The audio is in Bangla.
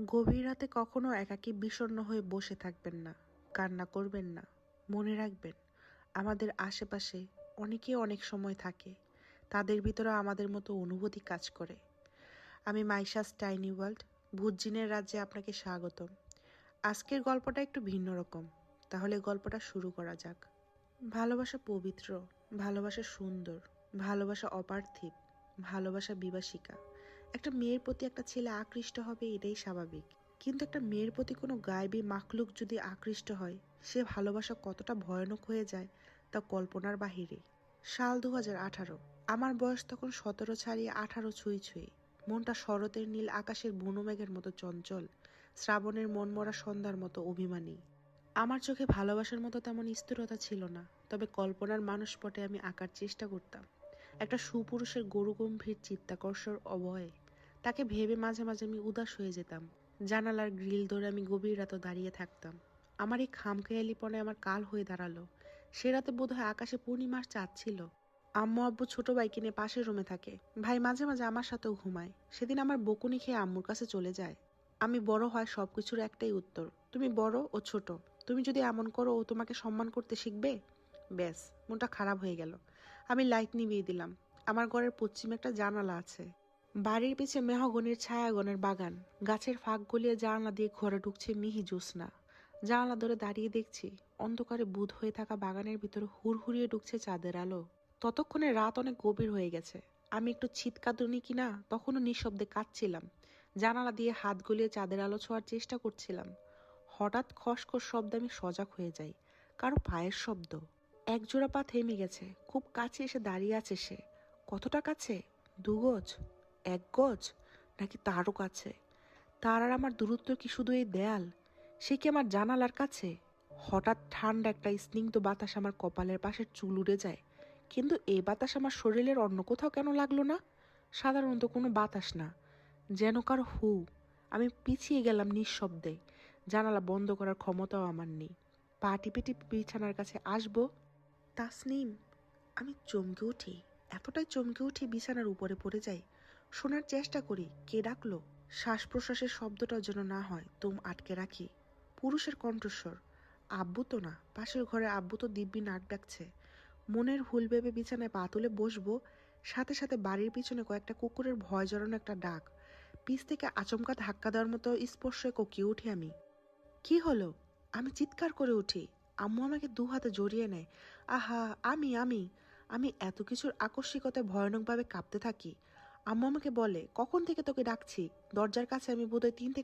গভীর রাতে কখনো একাকী বিষণ্ণ হয়ে বসে থাকবেন না, কান্না করবেন না। মনে রাখবেন, আমাদের আশেপাশে অনেকে অনেক সময় থাকে, তাদের ভিতরে আমাদের মতো অনুভূতি কাজ করে। আমি মাইশাস টাইনি ওয়ার্ল্ড, ভূতজিনের রাজ্যে আপনাকে স্বাগতম। আজকের গল্পটা একটু ভিন্ন রকম, তাহলে গল্পটা শুরু করা যাক। ভালোবাসা পবিত্র, ভালোবাসা সুন্দর, ভালোবাসা অপার্থিব, ভালোবাসা বিভাসিকা। একটা মেয়ের প্রতি একটা ছেলে আকৃষ্ট হবে, এটাই স্বাভাবিক। কিন্তু একটা মেয়ের প্রতি কোনো গায়েবী মাখলুক যদি আকৃষ্ট হয়, সে ভালোবাসা কতটা ভয়ানক হয়ে যায় তা কল্পনার বাহিরে। সাল 2018। আমার বয়স তখন 17 ছাড়িয়ে 18 ছুঁই ছুঁই। মনটা শরতের নীল আকাশের বুনো মেঘের মতো চঞ্চল, শ্রাবণের মনমরা সন্ধ্যার মতো অভিমানী। আমার চোখে ভালোবাসার মতো তেমন স্থিরতা ছিল না, তবে কল্পনার মানসপটে আমি আঁকার চেষ্টা করতাম একটা সুপুরুষের গরুগম্ভীর চিত্তাকর্ষর অবয়ে। তাকে ভেবে মাঝে মাঝে আমি উদাস হয়ে যেতাম। জানালার গ্রিল ধরে আমি গভীর রাতে দাঁড়িয়ে থাকতাম। আমার এই খামখেয়ালিপনে আমার কাল হয়ে দাঁড়ালো। সে রাতে বোধহয় আকাশে পূর্ণিমার চাঁদ ছিল। আম্মু আব্বু ছোট ভাইকে নিয়ে পাশের রুমে থাকে, ভাই মাঝে মাঝে আমার সাথেও ঘুমায়। সেদিন আমার বকুনি খেয়ে আম্মুর কাছে চলে যায়। আমি বড় হয় সবকিছুর একটাই উত্তর, তুমি বড় ও ছোট। তুমি যদি এমন করো ও তোমাকে সম্মান করতে শিখবে। ব্যাস, মনটা খারাপ হয়ে গেল। আমি লাইট নিভিয়ে দিলাম। আমার ঘরের পশ্চিমে একটা জানালা আছে। বাড়ির পিছে মেহগনির ছায়াগণের বাগান, গাছের ফাঁক গলিয়ে জানালা দিয়ে ঘরে ঢুকছে মিহি জ্যোৎস্না। জানালা ধরে দাঁড়িয়ে দেখছি অন্ধকারে বুঁদ হয়ে থাকা বাগানের ভিতরে হুড়হুড়িয়ে ঢুকছে চাঁদের আলো। ততক্ষণে রাত অনেক গভীর হয়ে গেছে। আমি একটু ছিটকাতুনি কিনা তখনও নিঃশব্দে কাঁদছিলাম। জানালা দিয়ে হাত গলিয়ে চাঁদের আলো ছোঁয়ার চেষ্টা করছিলাম। হঠাৎ খসখস শব্দে আমি সজাগ হয়ে যাই। কারো পায়ের শব্দ। একজোড়া পা থেমে গেছে, খুব কাছে এসে দাঁড়িয়ে আছে সে। কতটা কাছে? 2 গজ? 1 গজ? নাকি তারও কাছে? তার আর আমার দূরত্ব কি শুধু এই দেয়াল? সে কি আমার জানালার কাছে? হঠাৎ ঠান্ডা একটা স্নিগ্ধ বাতাস আমার কপালের পাশে চুল উড়ে যায়। কিন্তু এই বাতাস আমার শরীরের অন্য কোথাও কেন লাগলো না? সাধারণত কোনো বাতাস না, যেন কারো হু। আমি পিছিয়ে গেলাম নিঃশব্দে। জানালা বন্ধ করার ক্ষমতাও আমার নেই। পা টিপে টিপে বিছানার কাছে আসবো, তাসনিম। আমি চমকে উঠি, এতটাই চমকে উঠি বিছানার উপরে পড়ে যাই। শোনার চেষ্টা করি কে ডাকলো। শ্বাস প্রশ্বাসের শব্দটা যেন না হয়, তুম আটকে রাখি। পুরুষের কণ্ঠস্বর। আব্বু তো না, পাশের ঘরে আব্বু তো দিব্যি নাক ডাকছে। মনের ভুল ভেবে বিছানায় পা তুলে বসবো, সাথে সাথে বাড়ির পিছনে কয়েকটা কুকুরের ভয় জড়ানো একটা ডাক। পিছ থেকে আচমকা ধাক্কা দেওয়ার মতো স্পর্শে কোকিয়ে উঠি আমি। কি হলো? আমি চিৎকার করে উঠি। আম্মু আমাকে 2 হাতে জড়িয়ে নেয়। আহা, আমি আমি আমি এত কিছুর আকস্মিকতায় ভয়ানকভাবে কাঁপতে থাকি। আম্মু আমাকে বলে, কখন থেকে তোকে ডাকছি। দরজার কাছে আমি বোধহয় 3 থেকে